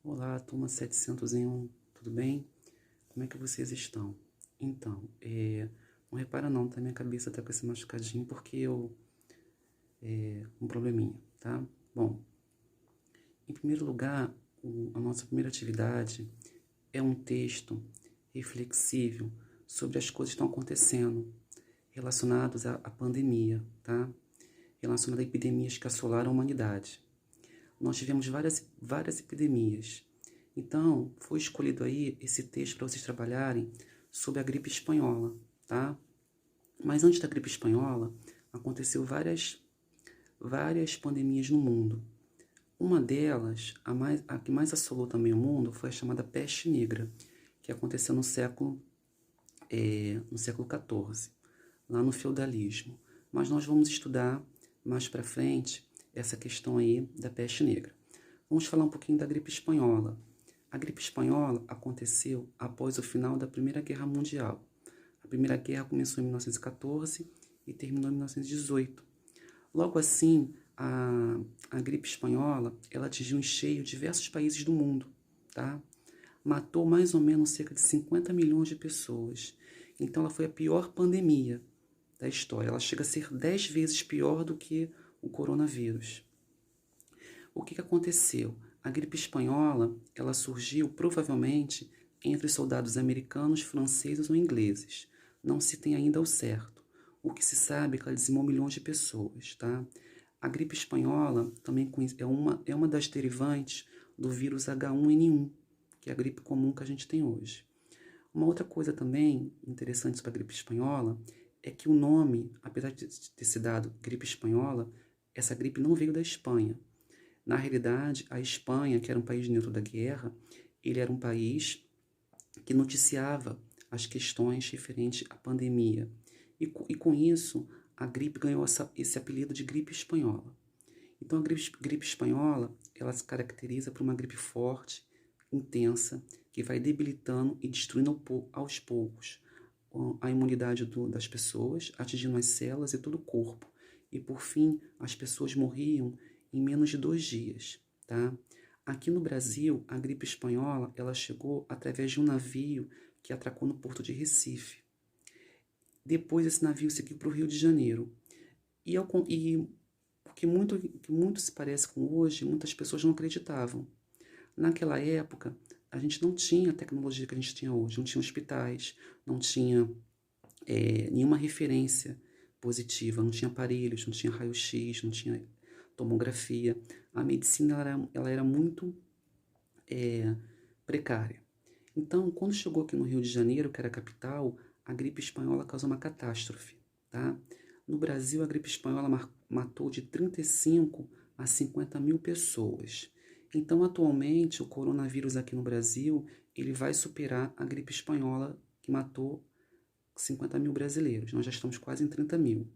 Olá, turma 701, tudo bem? Como é que vocês estão? Então, não repara não, tá? Minha cabeça tá com esse machucadinho porque um probleminha, tá? Bom, em primeiro lugar, a nossa primeira atividade é um texto reflexível sobre as coisas que estão acontecendo relacionadas à pandemia, tá? Relacionadas a epidemias que assolaram a humanidade. Nós tivemos várias epidemias. Então, foi escolhido aí esse texto para vocês trabalharem sobre a gripe espanhola, tá? Mas antes da gripe espanhola, aconteceu várias pandemias no mundo. Uma delas, a que mais assolou também o mundo, foi a chamada peste negra, que aconteceu no século XIV, lá no feudalismo. Mas nós vamos estudar mais para frente essa questão aí da peste negra. Vamos falar um pouquinho da gripe espanhola. A gripe espanhola aconteceu após o final da Primeira Guerra Mundial. A Primeira Guerra começou em 1914 e terminou em 1918. Logo assim, a gripe espanhola ela atingiu em cheio diversos países do mundo, tá? Matou mais ou menos cerca de 50 milhões de pessoas. Então ela foi a pior pandemia da história. Ela chega a ser 10 vezes pior do que o coronavírus. O que aconteceu? A gripe espanhola ela surgiu provavelmente entre soldados americanos, franceses ou ingleses. Não se tem ainda o certo. O que se sabe é que ela dizimou milhões de pessoas, tá? A gripe espanhola também é uma das derivantes do vírus H1N1, que é a gripe comum que a gente tem hoje. Uma outra coisa também interessante sobre a gripe espanhola é que o nome, apesar de ter se dado gripe espanhola, essa gripe não veio da Espanha. Na realidade, a Espanha, que era um país neutro da guerra, ele era um país que noticiava as questões referentes à pandemia. E com isso, a gripe ganhou esse apelido de gripe espanhola. Então, a gripe espanhola, ela se caracteriza por uma gripe forte, intensa, que vai debilitando e destruindo aos poucos a imunidade das pessoas, atingindo as células e todo o corpo. E, por fim, as pessoas morriam em menos de 2 dias, tá? Aqui no Brasil, a gripe espanhola, ela chegou através de um navio que atracou no porto de Recife. Depois esse navio seguiu para o Rio de Janeiro. E o que muito se parece com hoje, muitas pessoas não acreditavam. Naquela época, a gente não tinha a tecnologia que a gente tinha hoje, não tinha hospitais, não tinha nenhuma referência positiva, não tinha aparelhos, não tinha raio-x, não tinha tomografia. A medicina ela era muito precária. Então, quando chegou aqui no Rio de Janeiro, que era a capital, a gripe espanhola causou uma catástrofe, tá? No Brasil, a gripe espanhola matou de 35 a 50 mil pessoas. Então, atualmente, o coronavírus aqui no Brasil, ele vai superar a gripe espanhola, que matou 50 mil brasileiros. Nós já estamos quase em 30 mil.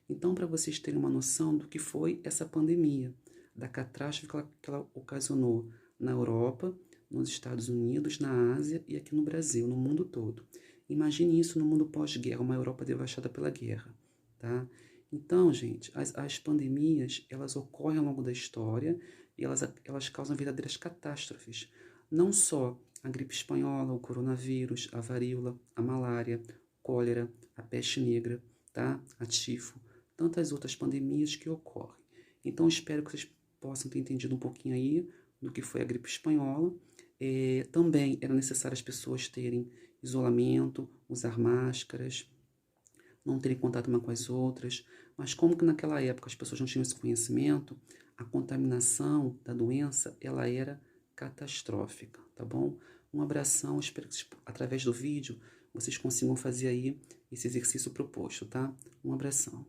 Então, para vocês terem uma noção do que foi essa pandemia, da catástrofe que ela ocasionou na Europa, nos Estados Unidos, na Ásia e aqui no Brasil, no mundo todo. Imagine isso no mundo pós-guerra, uma Europa devastada pela guerra, tá? Então, gente, as pandemias, elas ocorrem ao longo da história e elas causam verdadeiras catástrofes. Não só a gripe espanhola, o coronavírus, a varíola, a malária, cólera, a peste negra, tá? A tifo, tantas outras pandemias que ocorrem. Então, espero que vocês possam ter entendido um pouquinho aí do que foi a gripe espanhola. Também era necessário as pessoas terem isolamento, usar máscaras, não terem contato uma com as outras, mas como que naquela época as pessoas não tinham esse conhecimento, a contaminação da doença, ela era catastrófica, tá bom? Um abração, espero que através do vídeo vocês consigam fazer aí esse exercício proposto, tá? Um abração.